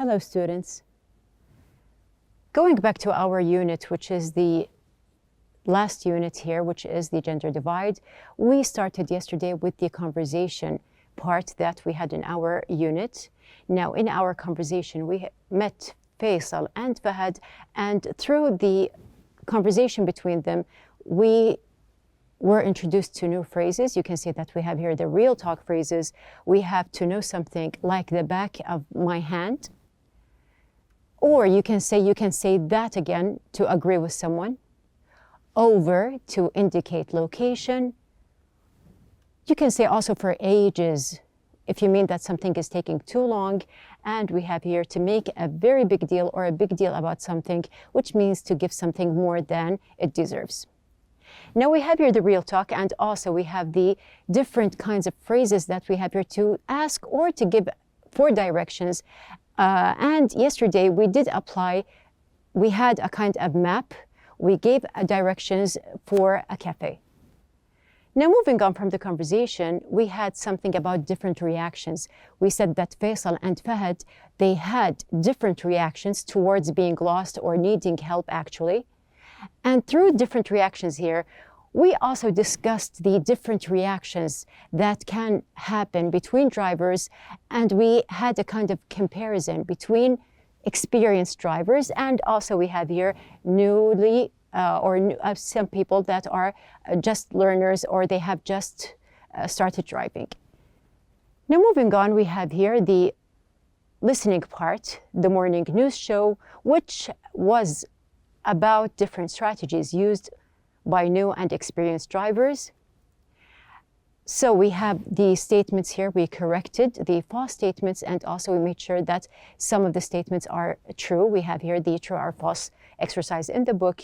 Hello, students. Going back to our unit, which is the last unit here, which is the gender divide, we started yesterday with the conversation part that we had in our unit. Now, in our conversation, we met Faisal and Fahad, and through the conversation between them, we were introduced to new phrases. You can see that we have here the real talk phrases. We have to know something like the back of my hand. Or you can say that again to agree with someone. Over to indicate location. You can say also for ages if you mean that something is taking too long. And we have here to make a very big deal or a big deal about something, which means to give something more than it deserves. Now we have here the real talk, and also we have the different kinds of phrases that we have here to ask or to give for directions. And yesterday we did apply, we had a kind of map. We gave directions for a cafe. Now moving on from the conversation, we had something about different reactions. We said that Faisal and Fahad, they had different reactions towards being lost or needing help actually. And through different reactions here, we also discussed the different reactions that can happen between drivers, and we had a kind of comparison between experienced drivers, and also we have here newly some people that are just learners or they have just started driving. Now moving on, we have here the listening part, the morning news show, which was about different strategies used by new and experienced drivers. So we have the statements here. We corrected the false statements, and also we made sure that some of the statements are true. We have here the true or false exercise in the book.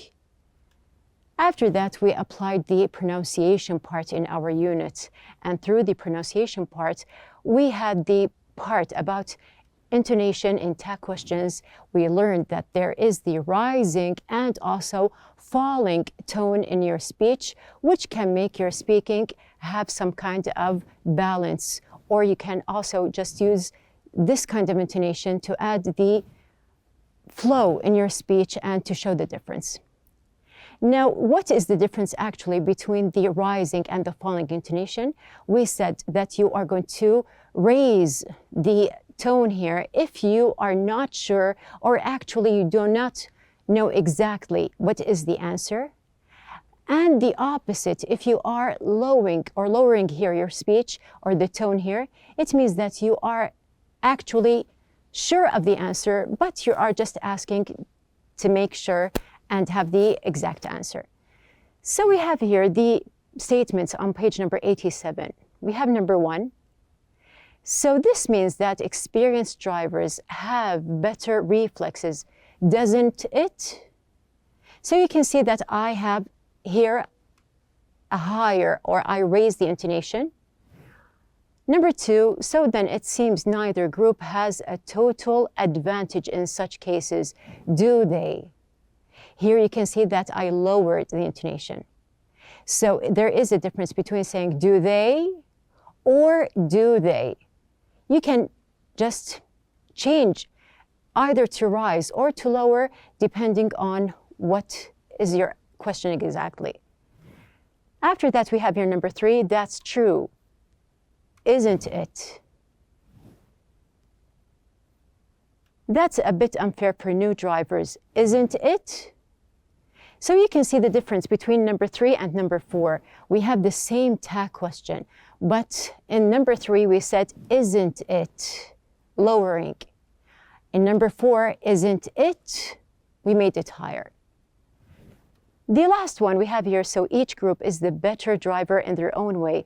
After that, we applied the pronunciation part in our unit. And through the pronunciation part, we had the part about intonation in tag questions. We learned that there is the rising and also falling tone in your speech, which can make your speaking have some kind of balance. Or you can also just use this kind of intonation to add the flow in your speech and to show the difference. Now, what is the difference actually between the rising and the falling intonation? We said that you are going to raise the tone here if you are not sure, or actually you do not know exactly what is the answer. And the opposite, if you are lowering here your speech or the tone here, it means that you are actually sure of the answer, but you are just asking to make sure and have the exact answer. So we have here the statements on page number 87. We have number 1. So this means that experienced drivers have better reflexes, doesn't it? So you can see that I have here a higher, or I raise the intonation. Number 2, so then it seems neither group has a total advantage in such cases, do they? Here you can see that I lowered the intonation. So there is a difference between saying do they or do they. You can just change either to rise or to lower depending on what is your questioning exactly. After that, we have here number 3, that's true, isn't it? That's a bit unfair for new drivers, isn't it? So you can see the difference between number 3 and number 4. We have the same tag question, but in number 3 we said, isn't it? Lowering. In number 4, isn't it? We made it higher. The last one we have here, so each group is the better driver in their own way,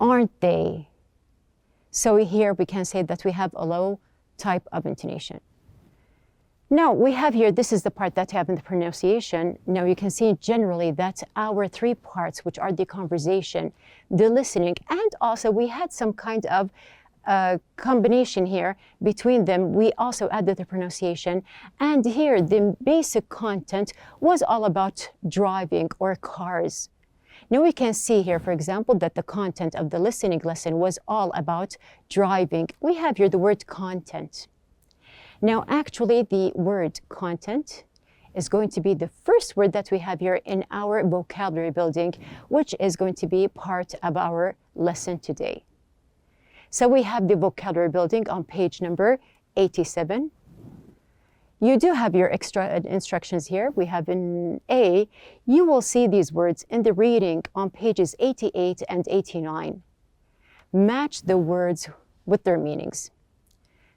aren't they? So here we can say that we have a low type of intonation. Now we have here, this is the part that I have in the pronunciation. Now you can see generally that our 3 parts, which are the conversation, the listening, and also we had some kind of combination here between them. We also added the pronunciation, and here the basic content was all about driving or cars. Now we can see here, for example, that the content of the listening lesson was all about driving. We have here the word content. Now, actually, the word content is going to be the first word that we have here in our vocabulary building, which is going to be part of our lesson today. So we have the vocabulary building on page number 87. You do have your extra instructions here. We have in A, you will see these words in the reading on pages 88 and 89. Match the words with their meanings.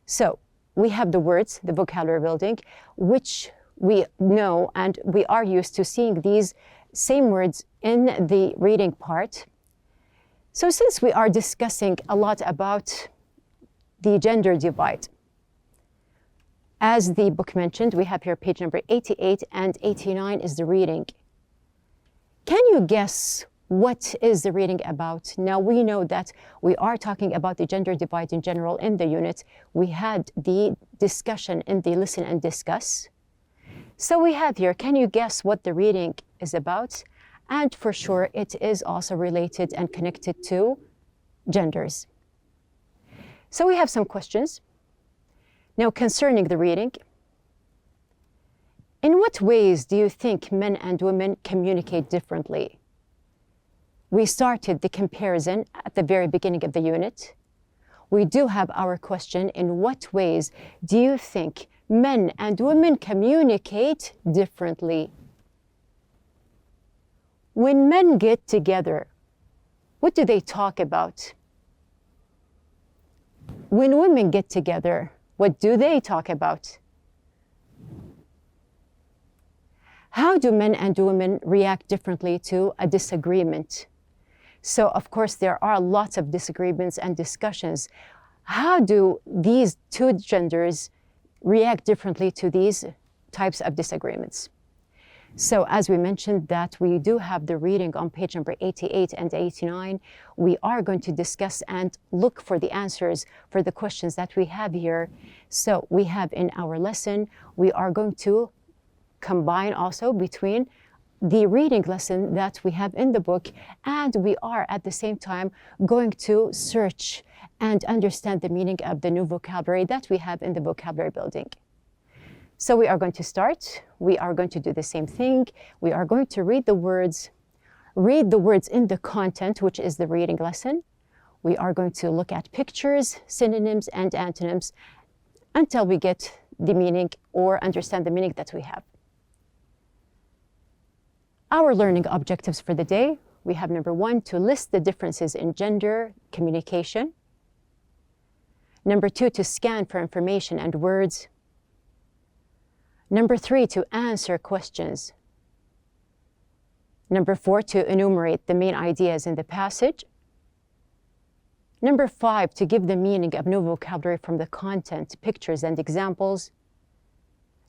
So we have the words, the vocabulary building, which we know and we are used to seeing these same words in the reading part. So since we are discussing a lot about the gender divide, as the book mentioned, we have here page number 88 and 89 is the reading. Can you guess what is the reading about? Now we know that we are talking about the gender divide in general in the unit. We had the discussion in the listen and discuss. So we have here, can you guess what the reading is about? And for sure, it is also related and connected to genders. So we have some questions. Now, concerning the reading, in what ways do you think men and women communicate differently? We started the comparison at the very beginning of the unit. We do have our question, in what ways do you think men and women communicate differently? When men get together, what do they talk about? When women get together, what do they talk about? How do men and women react differently to a disagreement? So, of course, there are lots of disagreements and discussions. How do these two genders react differently to these types of disagreements? So as we mentioned that we do have the reading on page number 88 and 89, we are going to discuss and look for the answers for the questions that we have here. So we have in our lesson, we are going to combine also between the reading lesson that we have in the book, and we are at the same time going to search and understand the meaning of the new vocabulary that we have in the vocabulary building. So we are going to start. We are going to do the same thing. We are going to read the words in the content, which is the reading lesson. We are going to look at pictures, synonyms, and antonyms until we get the meaning or understand the meaning that we have. Our learning objectives for the day, we have number 1, to list the differences in gender communication. Number 2, to scan for information and words. Number 3, to answer questions. Number 4, to enumerate the main ideas in the passage. Number 5, to give the meaning of new vocabulary from the content, pictures, and examples.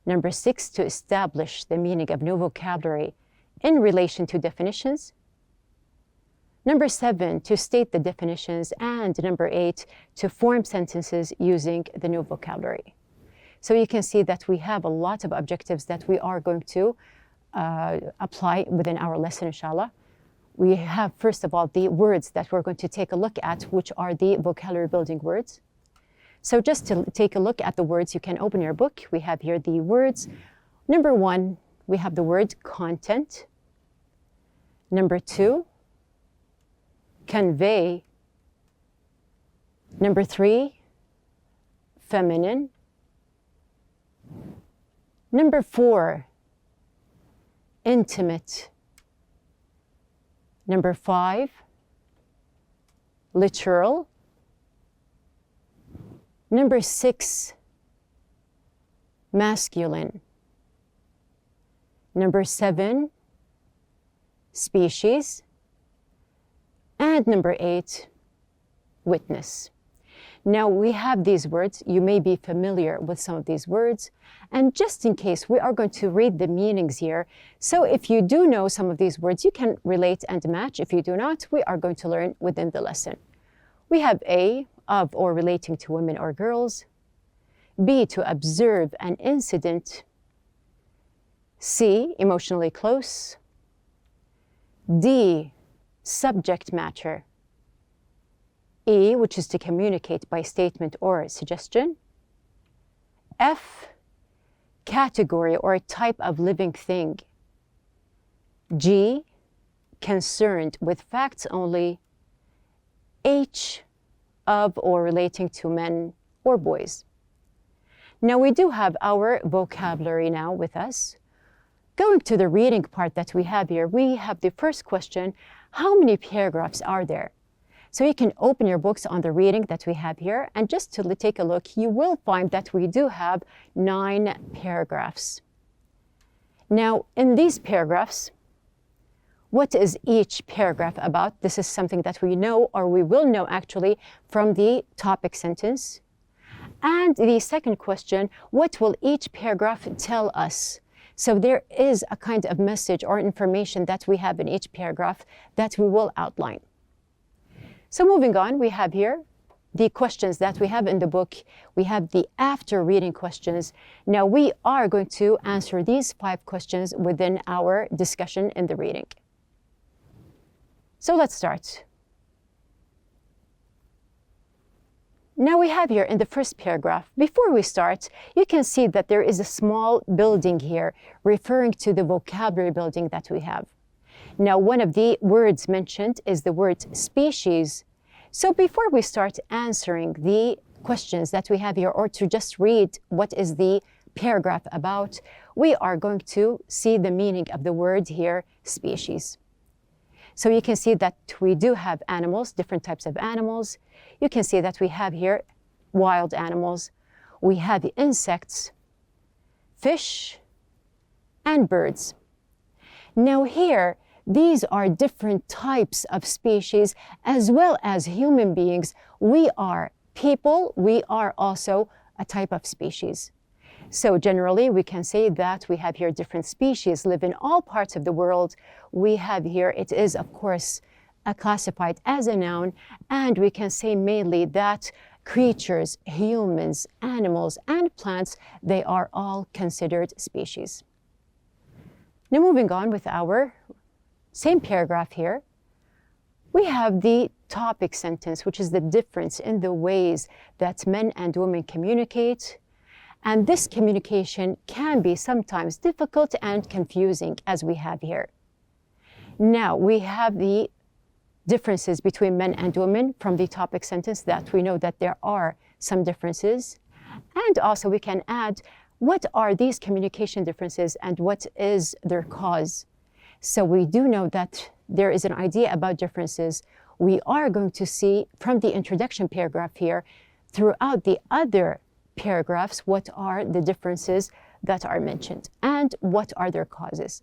Number 6, to establish the meaning of new vocabulary in relation to definitions. Number 7, to state the definitions. And number 8, to form sentences using the new vocabulary. So you can see that we have a lot of objectives that we are going to apply within our lesson, inshallah. We have, first of all, the words that we're going to take a look at, which are the vocabulary building words. So just to take a look at the words, you can open your book. We have here the words. Number 1, we have the word content. Number 2, convey. Number 3, feminine. Number 4, intimate. Number 5, literal. Number 6, masculine. Number 7, species. And number 8, witness. Now we have these words. You may be familiar with some of these words. And just in case, we are going to read the meanings here. So if you do know some of these words, you can relate and match. If you do not, we are going to learn within the lesson. We have A, of or relating to women or girls. B, to observe an incident. C, emotionally close. D, subject matter. E, which is to communicate by statement or suggestion. F, category or type of living thing. G, concerned with facts only. H, of or relating to men or boys. Now we do have our vocabulary now with us. Going to the reading part that we have here, we have the first question, how many paragraphs are there? So you can open your books on the reading that we have here, and just to take a look, you will find that we do have 9 paragraphs. Now, in these paragraphs, what is each paragraph about? This is something that we know, or we will know actually, from the topic sentence. And the second question, what will each paragraph tell us? So there is a kind of message or information that we have in each paragraph that we will outline. So moving on, we have here the questions that we have in the book. We have the after reading questions. Now we are going to answer these 5 questions within our discussion in the reading. So let's start. Now we have here in the first paragraph, before we start, you can see that there is a small building here referring to the vocabulary building that we have. Now, one of the words mentioned is the word species. So before we start answering the questions that we have here, or to just read what is the paragraph about, we are going to see the meaning of the word here, species. So you can see that we do have animals, different types of animals. You can see that we have here wild animals. We have insects, fish, and birds. Now here, these are different types of species as well as human beings. We are people, we are also a type of species. So generally, we can say that we have here different species live in all parts of the world. We have here, it is of course classified as a noun, and we can say mainly that creatures, humans, animals, and plants, they are all considered species. Now moving on with our same paragraph here, we have the topic sentence, which is the difference in the ways that men and women communicate. And this communication can be sometimes difficult and confusing, as we have here. Now, we have the differences between men and women from the topic sentence, that we know that there are some differences. And also we can add, what are these communication differences and what is their cause? So we do know that there is an idea about differences. We are going to see from the introduction paragraph here, throughout the other paragraphs, what are the differences that are mentioned and what are their causes.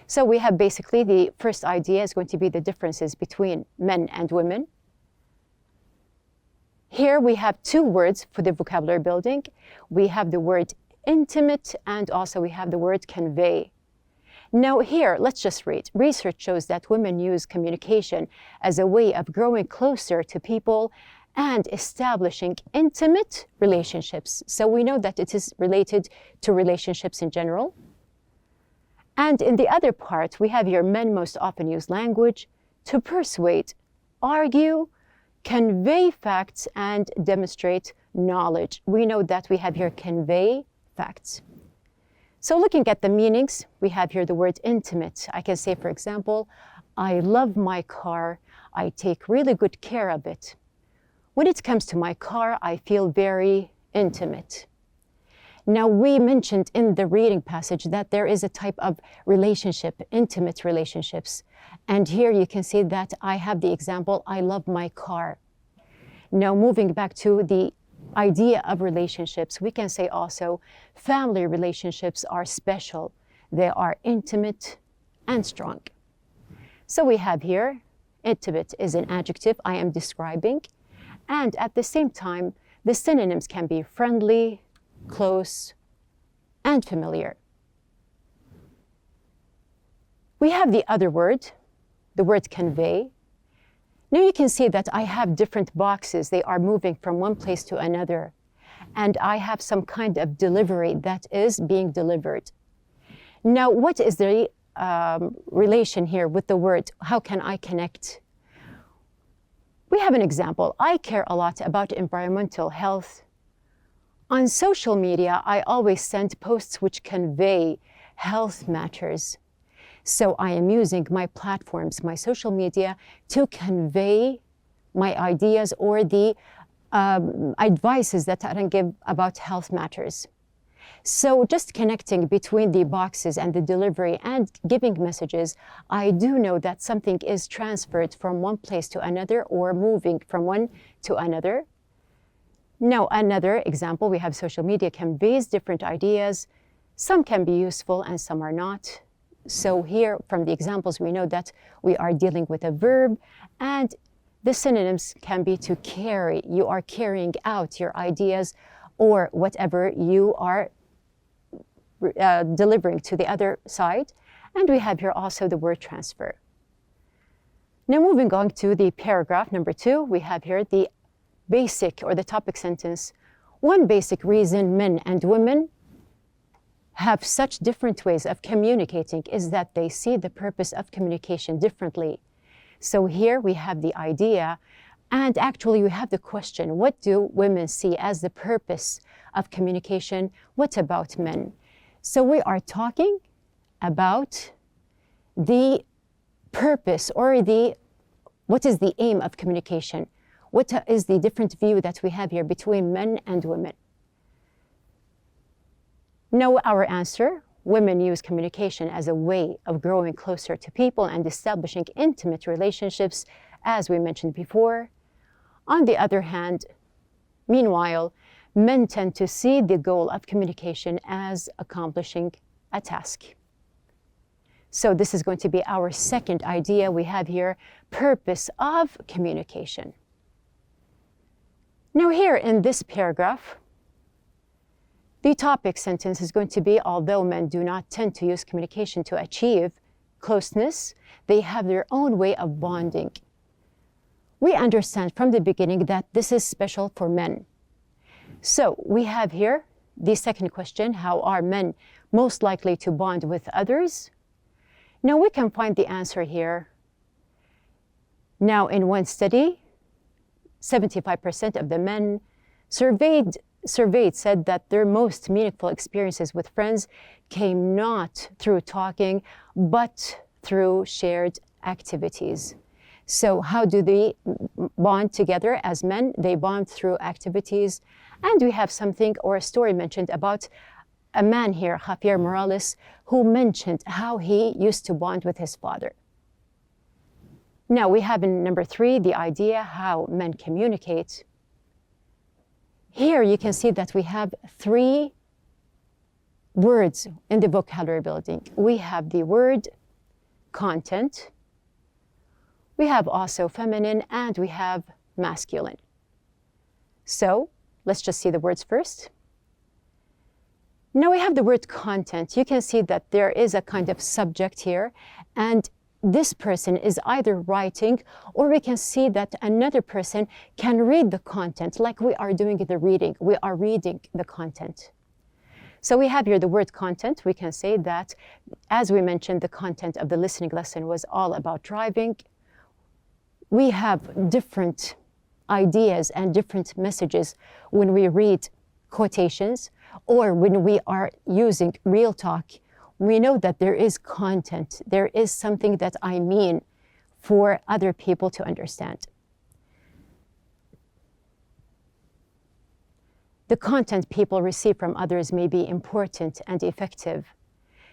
So we have basically the first idea is going to be the differences between men and women. Here we have 2 words for the vocabulary building. We have the word intimate and also we have the word convey. Now here, let's just read. Research shows that women use communication as a way of growing closer to people and establishing intimate relationships. So we know that it is related to relationships in general. And in the other part, we have here men most often use language to persuade, argue, convey facts, and demonstrate knowledge. We know that we have here convey facts. So looking at the meanings, we have here the word intimate. I can say, for example, I love my car. I take really good care of it. When it comes to my car, I feel very intimate. Now, we mentioned in the reading passage that there is a type of relationship, intimate relationships. And here you can see that I have the example, I love my car. Now, moving back to the idea of relationships, we can say also family relationships are special. They are intimate and strong. So we have here, intimate is an adjective I am describing. And at the same time, the synonyms can be friendly, close, and familiar. We have the other word, the word convey. Now you can see that I have different boxes. They are moving from one place to another. And I have some kind of delivery that is being delivered. Now, what is the relation here with the word? How can I connect? We have an example. I care a lot about environmental health. On social media, I always send posts which convey health matters. So I am using my platforms, my social media, to convey my ideas or the advices that I can give about health matters. So just connecting between the boxes and the delivery and giving messages, I do know that something is transferred from one place to another or moving from one to another. Now, another example, we have social media conveys different ideas. Some can be useful and some are not. So here, from the examples, we know that we are dealing with a verb, and the synonyms can be to carry. You are carrying out your ideas or whatever you are delivering to the other side. And we have here also the word transfer. Now moving on to the paragraph number 2, we have here the basic or the topic sentence. One basic reason men and women have such different ways of communicating is that they see the purpose of communication differently. So here we have the idea, and actually we have the question, what do women see as the purpose of communication? What about men? So we are talking about the purpose or what is the aim of communication? What is the different view that we have here between men and women? Now our answer, women use communication as a way of growing closer to people and establishing intimate relationships, as we mentioned before. On the other hand, meanwhile, men tend to see the goal of communication as accomplishing a task. So this is going to be our second idea we have here, purpose of communication. Now here in this paragraph, the topic sentence is going to be, although men do not tend to use communication to achieve closeness, they have their own way of bonding. We understand from the beginning that this is special for men. So we have here the second question, how are men most likely to bond with others? Now we can find the answer here. Now in one study, 75% of the men surveyed said that their most meaningful experiences with friends came not through talking, but through shared activities. So how do they bond together as men? They bond through activities. And we have something or a story mentioned about a man here, Javier Morales, who mentioned how he used to bond with his father. Now we have in number 3, the idea how men communicate. Here you can see that we have 3 words in the vocabulary building. We have the word content, we have also feminine, and we have masculine. So let's just see the words first. Now we have the word content. You can see that there is a kind of subject here, and this person is either writing, or we can see that another person can read the content like we are doing the reading. We are reading the content. So we have here the word content. We can say that, as we mentioned, the content of the listening lesson was all about driving. We have different ideas and different messages when we read quotations or when we are using real talk. We know that there is content. There is something that I mean for other people to understand. The content people receive from others may be important and effective.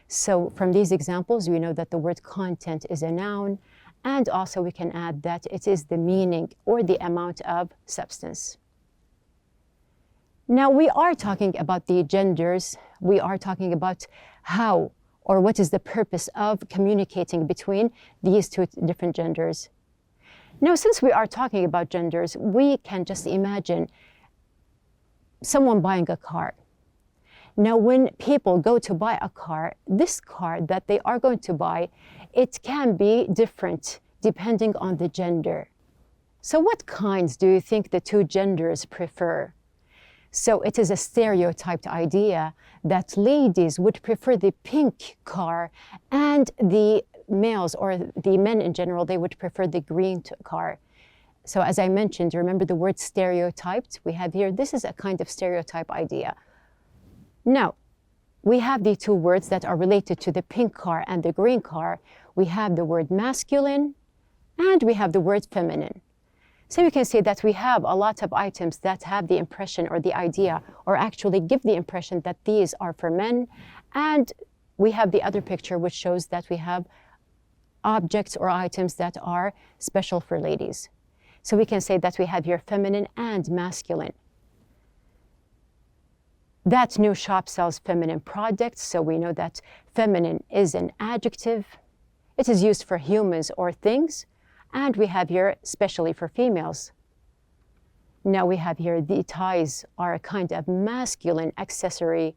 So from these examples, we know that the word content is a noun, and also we can add that it is the meaning or the amount of substance. Now we are talking about the genders. We are talking about how or what is the purpose of communicating between these 2 different genders. Now, since we are talking about genders, we can just imagine someone buying a car. Now, when people go to buy a car, this car that they are going to buy, it can be different depending on the gender. So what kinds do you think the 2 genders prefer? So it is a stereotyped idea that ladies would prefer the pink car, and the males or the men in general, they would prefer the green car. So as I mentioned, remember the word stereotyped? We have here, this is a kind of stereotype idea. Now, we have the two words that are related to the pink car and the green car. We have the word masculine and we have the word feminine. So you can see that we have a lot of items that have the impression or the idea, or actually give the impression that these are for men. And we have the other picture which shows that we have objects or items that are special for ladies. So we can say that we have here feminine and masculine. That new shop sells feminine products, so we know that feminine is an adjective. It is used for humans or things. And we have here, especially for females. Now we have here, the ties are a kind of masculine accessory.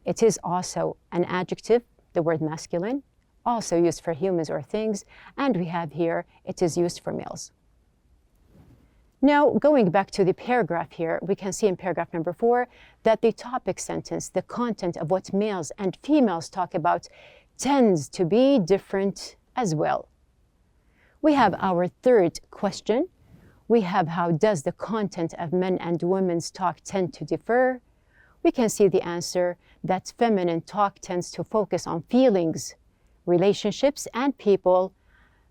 It is also an adjective, the word masculine, also used for humans or things. And we have here, it is used for males. Now, going back to the paragraph here, we can see in paragraph number 4 that the topic sentence, the content of what males and females talk about, tends to be different as well. We have our third question. We have how does the content of men and women's talk tend to differ? We can see the answer that feminine talk tends to focus on feelings, relationships, and people.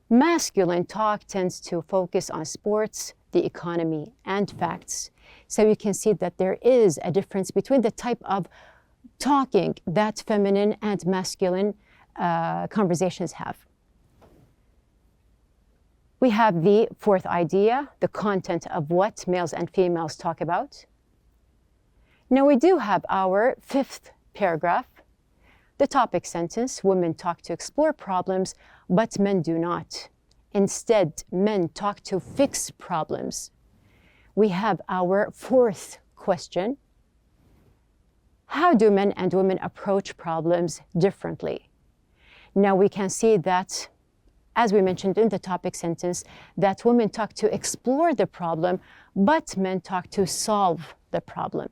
Masculine talk tends to focus on sports, the economy, and facts. So you can see that there is a difference between the type of talking that feminine and masculine conversations have. We have the fourth idea, the content of what males and females talk about. Now we do have our fifth paragraph, the topic sentence, women talk to explore problems, but men do not. Instead, men talk to fix problems. We have our fourth question. How do men and women approach problems differently? Now we can see that, as we mentioned in the topic sentence, that women talk to explore the problem, but men talk to solve the problem.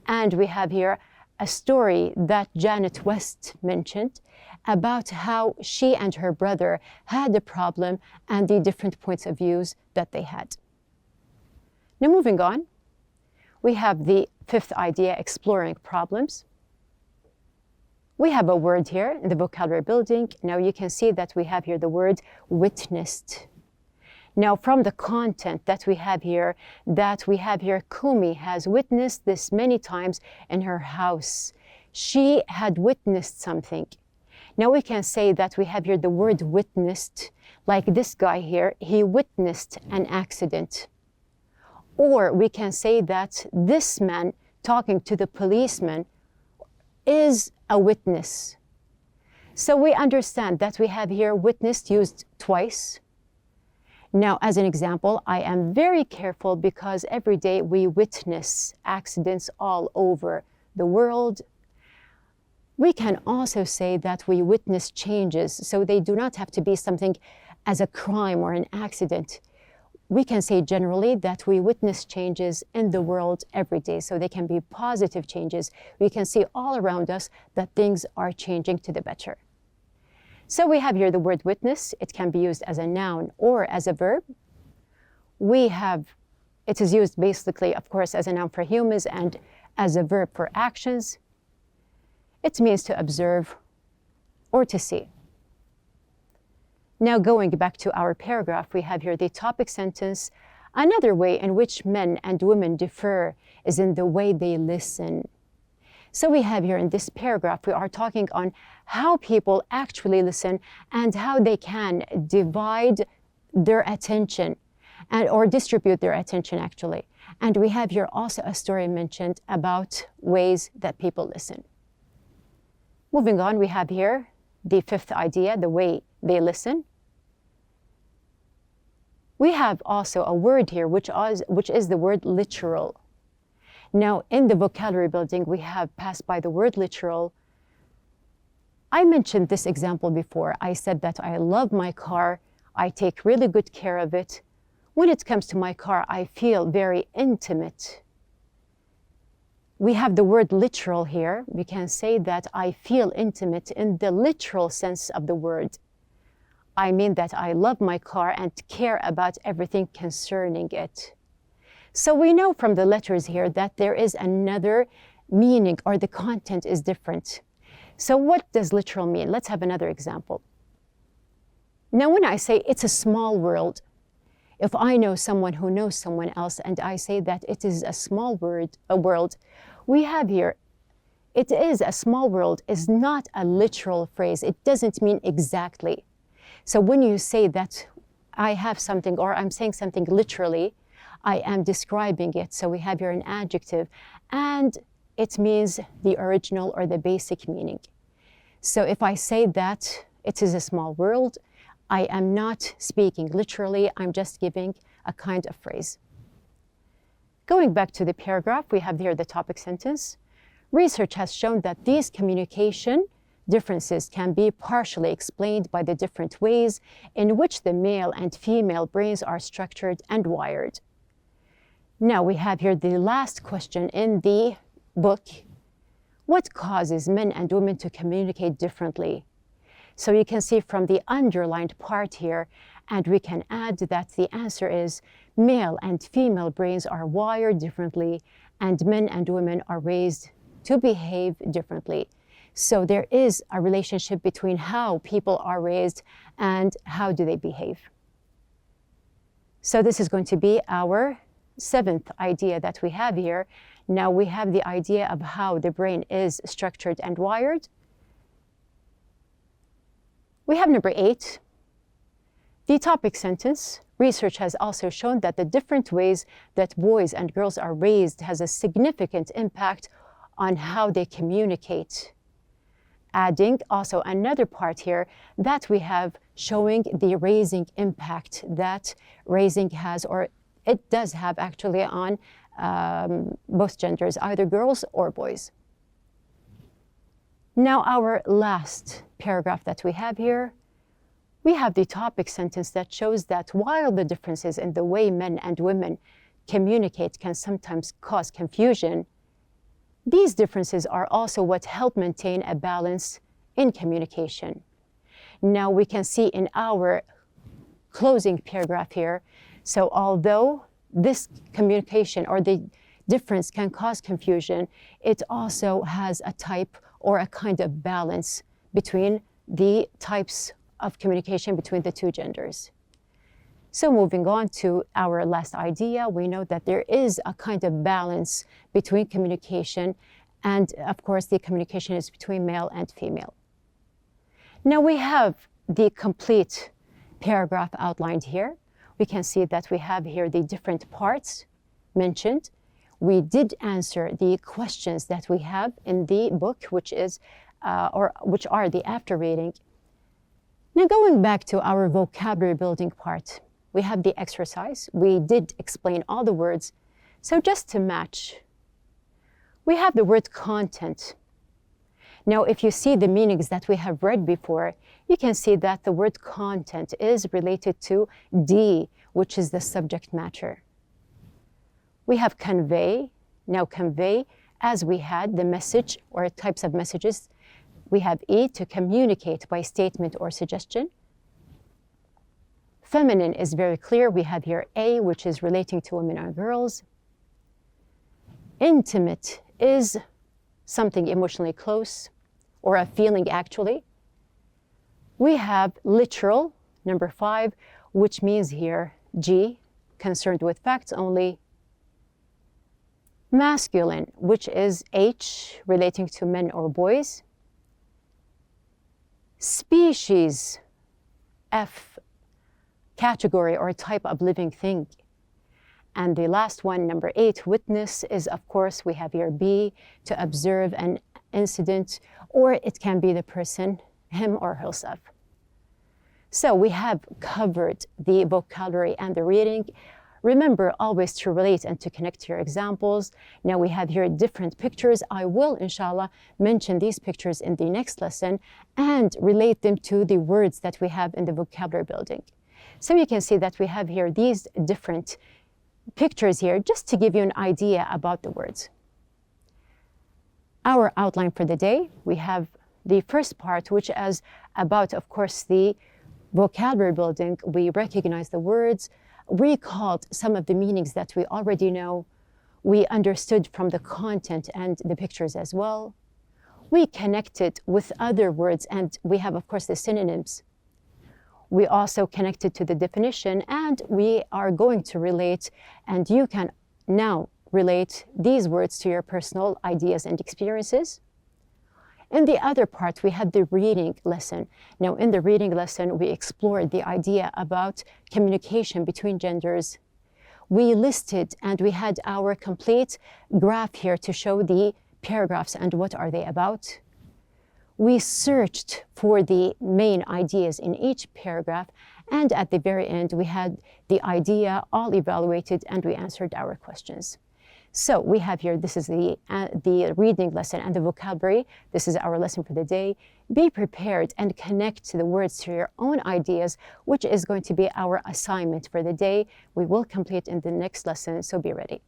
And we have here a story that Janet West mentioned about how she and her brother had a problem and the different points of views that they had. Now moving on, we have the fifth idea, exploring problems. We have a word here in the vocabulary building. Now you can see that we have here the word witnessed. Now from the content that we have here, Kumi has witnessed this many times in her house. She had witnessed something. Now we can say that we have here the word witnessed, like this guy here, he witnessed an accident. Or we can say that this man talking to the policeman is a witness. So we understand that we have here witnessed used twice. Now, as an example, I am very careful because every day we witness accidents all over the world. We can also say that we witness changes, so they do not have to be something as a crime or an accident. We can say generally that we witness changes in the world every day, so they can be positive changes. We can see all around us that things are changing to the better. So we have here the word witness. It can be used as a noun or as a verb. It is used basically, of course, as a noun for humans and as a verb for actions. It means to observe or to see. Now going back to our paragraph, we have here the topic sentence. Another way in which men and women differ is in the way they listen. So we have here in this paragraph, we are talking on how people actually listen and how they can divide their attention or distribute their attention actually. And we have here also a story mentioned about ways that people listen. Moving on, we have here the fifth idea, the way they listen. We have also a word here, which is the word literal. Now, in the vocabulary building, we have passed by the word literal. I mentioned this example before. I said that I love my car. I take really good care of it. When it comes to my car, I feel very intimate. We have the word literal here. We can say that I feel intimate in the literal sense of the word. I mean that I love my car and care about everything concerning it. So we know from the letters here that there is another meaning, or the content is different. So what does literal mean? Let's have another example. Now, when I say it's a small world, if I know someone who knows someone else and I say that it is a small world, we have here, it is a small world is not a literal phrase. It doesn't mean exactly. So when you say that I have something, or I'm saying something literally, I am describing it. So we have here an adjective, and it means the original or the basic meaning. So if I say that it is a small world, I am not speaking literally, I'm just giving a kind of phrase. Going back to the paragraph, we have here the topic sentence. Research has shown that these communication differences can be partially explained by the different ways in which the male and female brains are structured and wired. Now we have here the last question in the book. What causes men and women to communicate differently? So you can see from the underlined part here, and we can add that the answer is male and female brains are wired differently, and men and women are raised to behave differently. So there is a relationship between how people are raised and how do they behave. So this is going to be our 7th idea that we have here. Now we have the idea of how the brain is structured and wired. We have number 8, the topic sentence. Research has also shown that the different ways that boys and girls are raised has a significant impact on how they communicate. Adding also another part here that we have showing the raising impact that raising has, or it does have actually, on both genders, either girls or boys. Now our last paragraph that we have here, we have the topic sentence that shows that while the differences in the way men and women communicate can sometimes cause confusion, these differences are also what help maintain a balance in communication. Now we can see in our closing paragraph here, so although this communication or the difference can cause confusion, it also has a type or a kind of balance between the types of communication between the two genders. So moving on to our last idea, we know that there is a kind of balance between communication, and of course the communication is between male and female. Now we have the complete paragraph outlined here. We can see that we have here the different parts mentioned. We did answer the questions that we have in the book, which are the after reading. Now going back to our vocabulary building part, we have the exercise. We did explain all the words. So just to match, we have the word content. Now, if you see the meanings that we have read before, you can see that the word content is related to D, which is the subject matter. We have convey. Now convey, as we had the message or types of messages, we have E, to communicate by statement or suggestion. Feminine is very clear. We have here A, which is relating to women or girls. Intimate is something emotionally close, or a feeling actually. We have literal, number 5, which means here G, concerned with facts only. Masculine, which is H, relating to men or boys. Species, F, category or type of living thing. And the last one, number 8, witness, is of course we have here B, to observe an incident, or it can be the person, him or herself. So we have covered the vocabulary and the reading. Remember always to relate and to connect your examples. Now we have here different pictures. I will, inshallah, mention these pictures in the next lesson and relate them to the words that we have in the vocabulary building. So you can see that we have here these different pictures here just to give you an idea about the words. Our outline for the day, we have the first part, which is about, of course, the vocabulary building, we recognized the words, recalled some of the meanings that we already know, we understood from the content and the pictures as well. We connected with other words, and we have, of course, the synonyms. We also connected to the definition, and we are going to relate, and you can now relate these words to your personal ideas and experiences. In the other part, we had the reading lesson. Now, in the reading lesson, we explored the idea about communication between genders. We listed and we had our complete graph here to show the paragraphs and what are they about. We searched for the main ideas in each paragraph, and at the very end, we had the idea all evaluated and we answered our questions. So we have here, this is the reading lesson and the vocabulary. This is our lesson for the day. Be prepared and connect the words to your own ideas, which is going to be our assignment for the day. We will complete in the next lesson, so be ready.